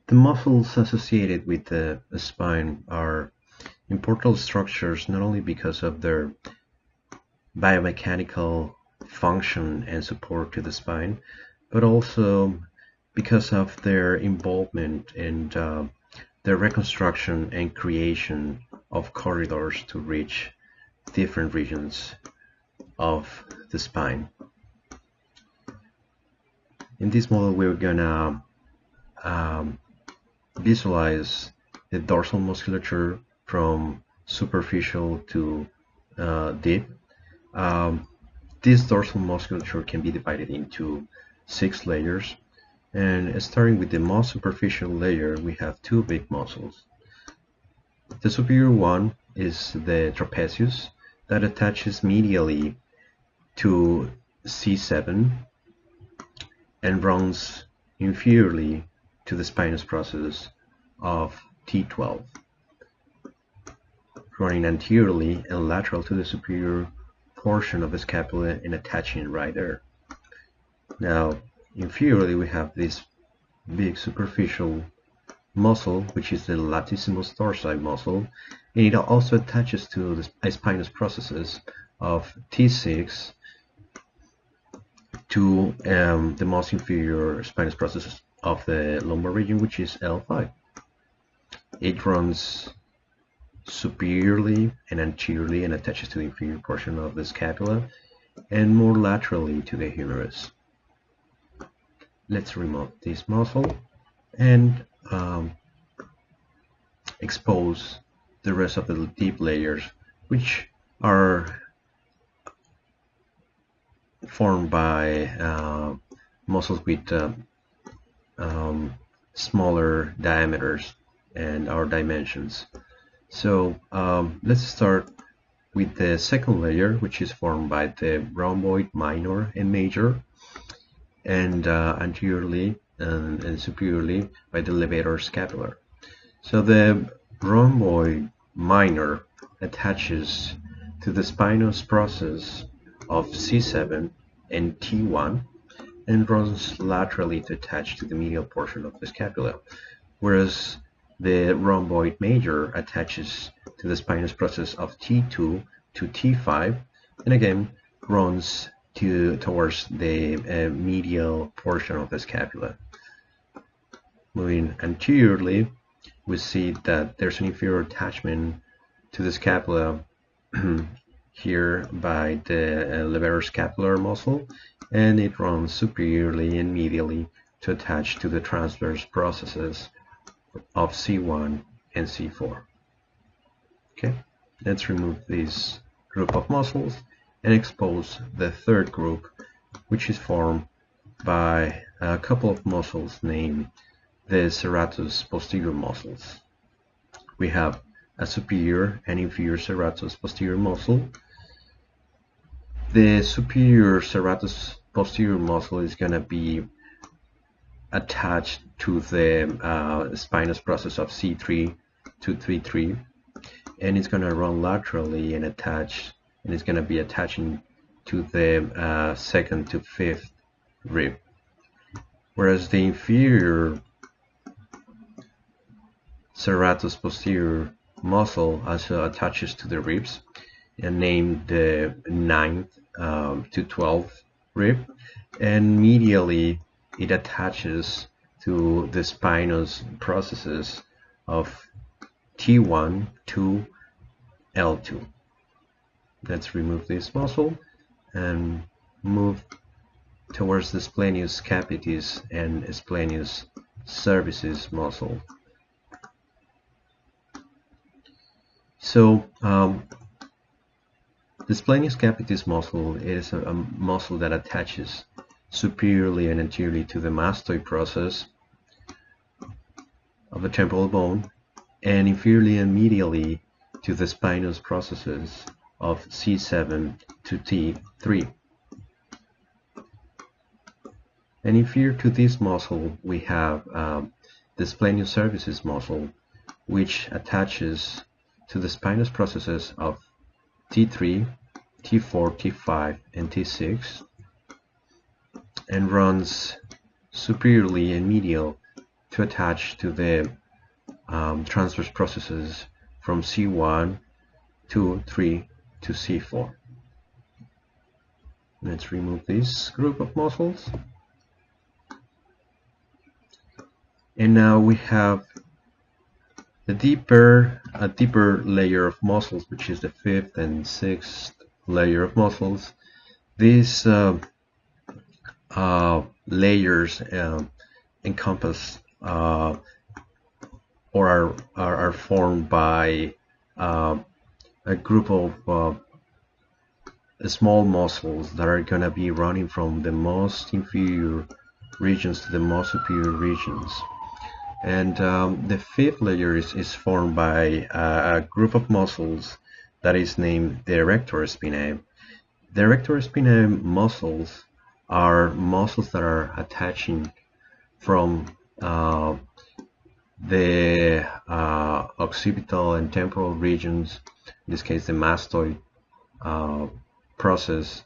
The muscles associated with the spine are important structures not only because of their biomechanical function and support to the spine, but also because of their involvement in the reconstruction and creation of corridors to reach different regions of the spine. In this model, we're gonna visualize the dorsal musculature from superficial to deep. This dorsal musculature can be divided into 6 layers, and starting with the most superficial layer, we have 2 big muscles. The superior one is the trapezius that attaches medially to C7 and runs inferiorly to the spinous process of T12, running anteriorly and lateral to the superior portion of the scapula and attaching right there. Now, inferiorly, we have this big superficial muscle, which is the latissimus dorsi muscle, and it also attaches to the spinous processes of T6 to the most inferior spinous processes of the lumbar region, which is L5. It runs superiorly and anteriorly and attaches to the inferior portion of the scapula and more laterally to the humerus. Let's remove this muscle and expose the rest of the deep layers, which are formed by muscles with smaller diameters and our dimensions. So let's start with the second layer, which is formed by the rhomboid minor and major, and anteriorly and superiorly by the levator scapular. So the rhomboid minor attaches to the spinous process of C7 and T1 and runs laterally to attach to the medial portion of the scapula, whereas the rhomboid major attaches to the spinous process of T2 to T5 and again runs towards the medial portion of the scapula. Moving anteriorly, we see that there's an inferior attachment to the scapula here by the levator scapular muscle, and it runs superiorly and medially to attach to the transverse processes of C1 and C4. Okay, let's remove this group of muscles and expose the third group, which is formed by a couple of muscles named the serratus posterior muscles. We have a superior and inferior serratus posterior muscle. The superior serratus posterior muscle is going to be attached to the spinous process of C3 to T3, and it's going to run laterally and attach, and it's going to be attaching to the second to fifth rib, whereas the inferior serratus posterior muscle also attaches to the ribs and named the 9th to 12th rib, and medially it attaches to the spinous processes of T1 to L2. Let's remove this muscle and move towards the splenius capitis and splenius cervicis muscle. So the splenius capitis muscle is a muscle that attaches superiorly and anteriorly to the mastoid process of the temporal bone and inferiorly and medially to the spinous processes of C7 to T3. And inferior to this muscle we have the splenius cervicis muscle, which attaches to the spinous processes of T3, T4, T5, and T6, and runs superiorly and medial to attach to the transverse processes from C1, 2, 3 to C4. Let's remove this group of muscles. And now we have a deeper layer of muscles, which is the 5th and 6th layer of muscles. These layers encompass or are formed by a group of small muscles that are going to be running from the most inferior regions to the most superior regions. And the 5th layer is formed by a group of muscles that is named the erector spinae. The erector spinae muscles are muscles that are attaching from the occipital and temporal regions, in this case the mastoid process,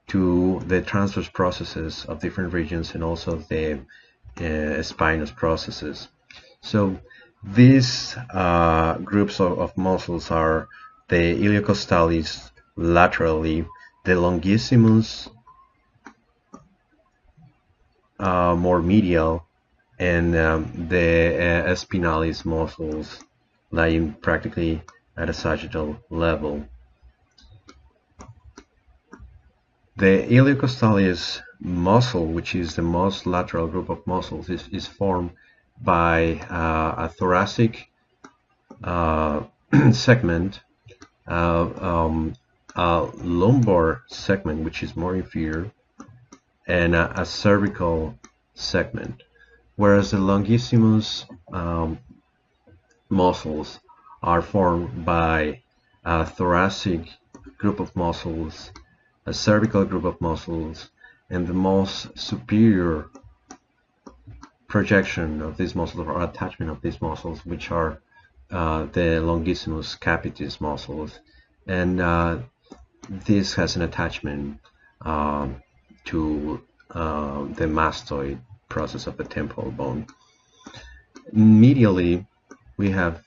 to the transverse processes of different regions and also the spinous processes. So these groups of muscles are the iliocostalis laterally, the longissimus more medial, and the spinalis muscles lying practically at a sagittal level. The iliocostalis muscle, which is the most lateral group of muscles, is formed by a thoracic segment, a lumbar segment, which is more inferior, and a cervical segment, whereas the longissimus muscles are formed by a thoracic group of muscles, a cervical group of muscles, and the most superior projection of these muscles or attachment of these muscles, which are the longissimus capitis muscles, and this has an attachment to the mastoid process of the temporal bone. Medially, we have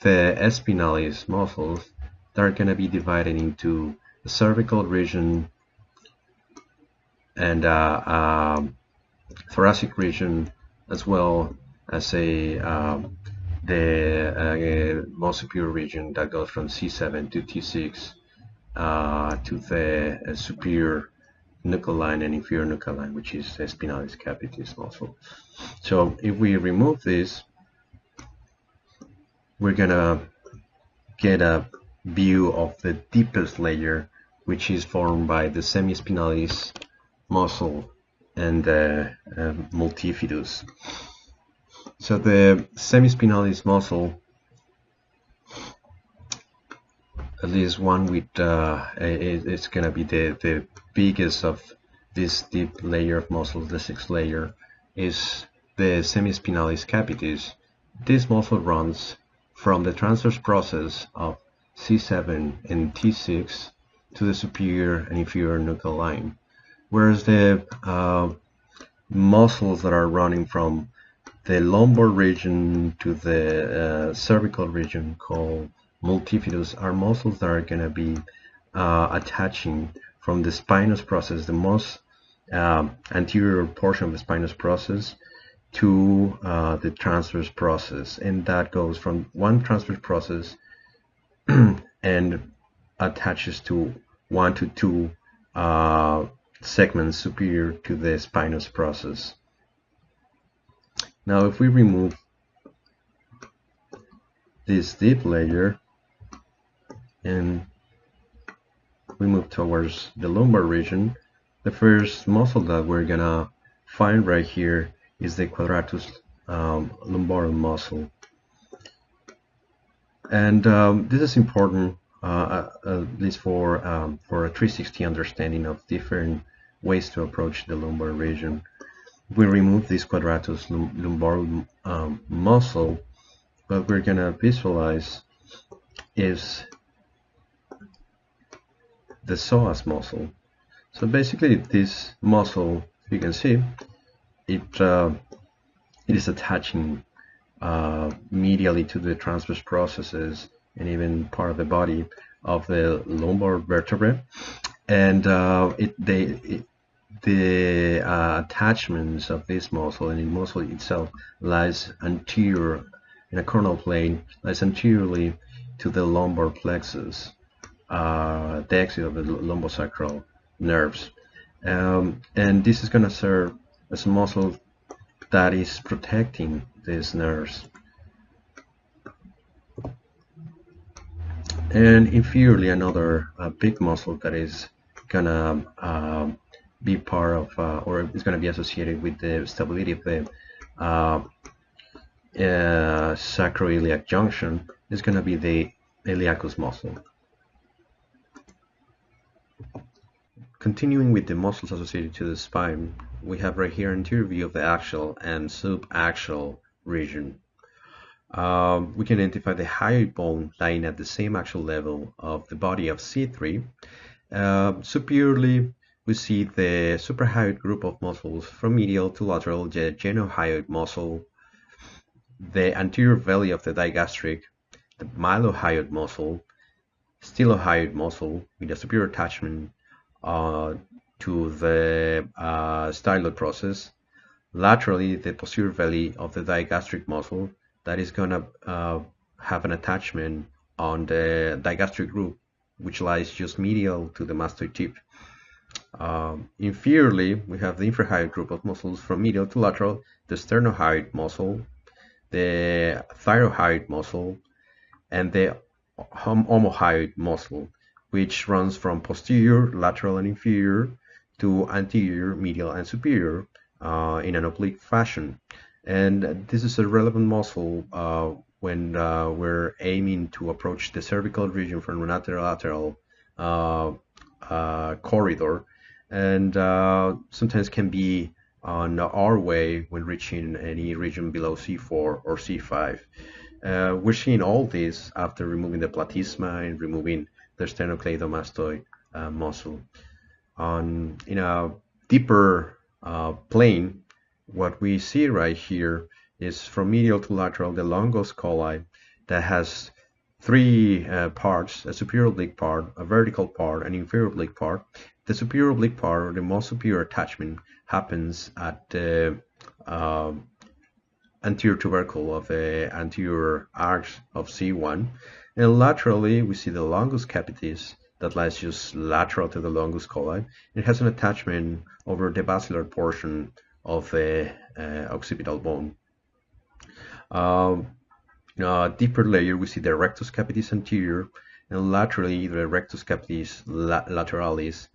the spinalis muscles that are going to be divided into the cervical region and thoracic region, as well as the most superior region that goes from C7 to T6 to the superior nuchal line and inferior nuchal line, which is the spinalis capitis muscle. So if we remove this, we're gonna get a view of the deepest layer, which is formed by the semispinalis muscle and the multifidus. So the semispinalis muscle, at least one with it's gonna be the biggest of this deep layer of muscles, the 6th layer, is the semispinalis capitis. This muscle runs from the transverse process of C7 and T6 to the superior and inferior nuchal line, whereas the muscles that are running from the lumbar region to the cervical region, called multifidus, are muscles that are going to be attaching from the spinous process, the most anterior portion of the spinous process, to the transverse process, and that goes from one transverse process and attaches to 1 to 2 segments superior to the spinous process. Now if we remove this deep layer and we move towards the lumbar region, the first muscle that we're gonna find right here is the quadratus lumborum muscle. And this is important, at least for a 360 understanding of different ways to approach the lumbar region. We remove this quadratus lumborum muscle. What we're gonna visualize is the psoas muscle. So basically, this muscle, you can see, it it is attaching medially to the transverse processes and even part of the body of the lumbar vertebrae. And the attachments of this muscle and the muscle itself lies anterior in a coronal plane, lies anteriorly to the lumbar plexus, the exit of the lumbosacral nerves. And this is going to serve as a muscle that is protecting these nerves. And inferiorly, another big muscle that is gonna be part of, or is gonna be associated with the stability of the sacroiliac junction is gonna be the iliacus muscle. Continuing with the muscles associated to the spine, we have right here an anterior view of the axial and subaxial region. We can identify the hyoid bone lying at the same axial level of the body of C3. Superiorly, we see the suprahyoid group of muscles from medial to lateral, the genohyoid muscle, the anterior valley of the digastric, the mylohyoid muscle, stylohyoid muscle with a superior attachment to the styloid process, laterally the posterior valley of the digastric muscle that is going to have an attachment on the digastric group, which lies just medial to the mastoid tip. Inferiorly, we have the infrahyoid group of muscles from medial to lateral, the sternohyoid muscle, the thyrohyoid muscle, and the omohyoid muscle, which runs from posterior, lateral, and inferior to anterior, medial, and superior in an oblique fashion. And this is a relevant muscle when we're aiming to approach the cervical region from an anterolateral corridor, and sometimes can be on our way when reaching any region below C4 or C5. We're seeing all this after removing the platysma and removing the sternocleidomastoid muscle. In a deeper plane, what we see right here is from medial to lateral the longus colli that has three parts: a superior oblique part, a vertical part, an inferior oblique part. The superior oblique part, or the most superior attachment, happens at the anterior tubercle of the anterior arch of C1, and laterally we see the longus capitis that lies just lateral to the longus colli. It has an attachment over the basilar portion of the occipital bone. In a deeper layer, we see the rectus capitis anterior, and laterally the rectus capitis lateralis,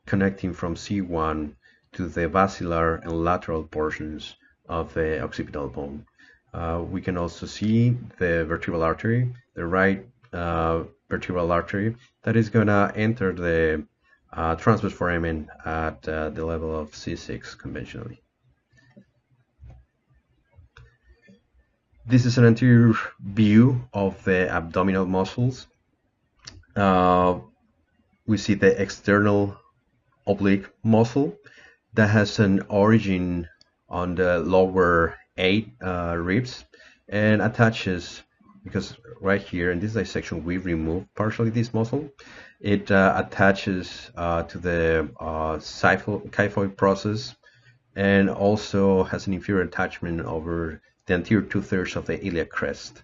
connecting from C1 to the basilar and lateral portions of the occipital bone. We can also see the vertebral artery, the right vertebral artery, that is going to enter the transverse foramen at the level of C6 conventionally. This is an anterior view of the abdominal muscles. We see the external oblique muscle that has an origin on the lower 8 ribs and attaches, because right here in this dissection we remove partially this muscle. It attaches to the kyphoid process, and also has an inferior attachment over the anterior 2/3 of the iliac crest.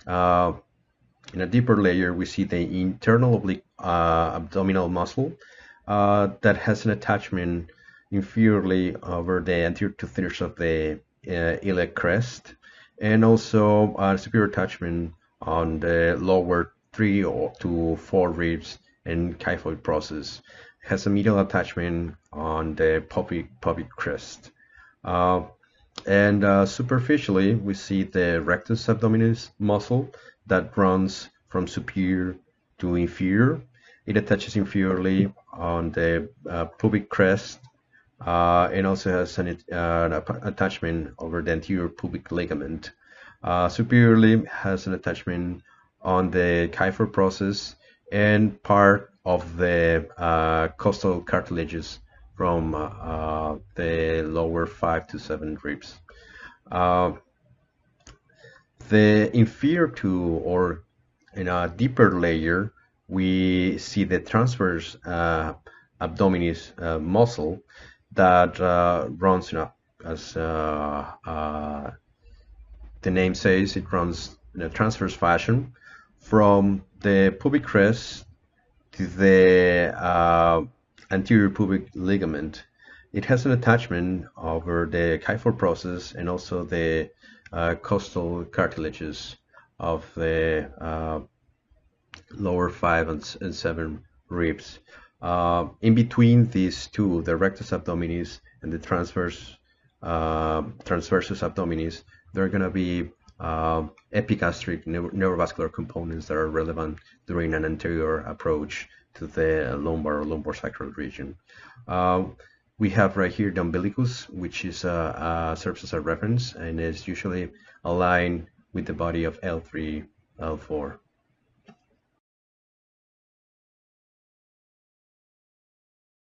In a deeper layer, we see the internal oblique abdominal muscle that has an attachment inferiorly over the anterior 2/3 of the iliac crest, and also a superior attachment on the lower 3 to 4 ribs and kyphoid process. It has a medial attachment on the pubic crest. And superficially, we see the rectus abdominis muscle that runs from superior to inferior. It attaches inferiorly on the pubic crest, and also has an attachment over the anterior pubic ligament. Superiorly has an attachment on the kyphoid process and part of the costal cartilages from the lower 5 to 7 ribs. Uh, the inferior to, or in a deeper layer, we see the transverse abdominis muscle that runs as the name says, it runs in a transverse fashion from the pubic crest to the anterior pubic ligament. It has an attachment over the kyphor process and also the costal cartilages of the lower 5 and 7 ribs. In between these two, the rectus abdominis and the transversus abdominis, there are going to be epigastric neurovascular components that are relevant during an anterior approach to the lumbar or lumbar sacral region. We have right here the umbilicus, which is serves as a reference and is usually aligned with the body of L3, L4.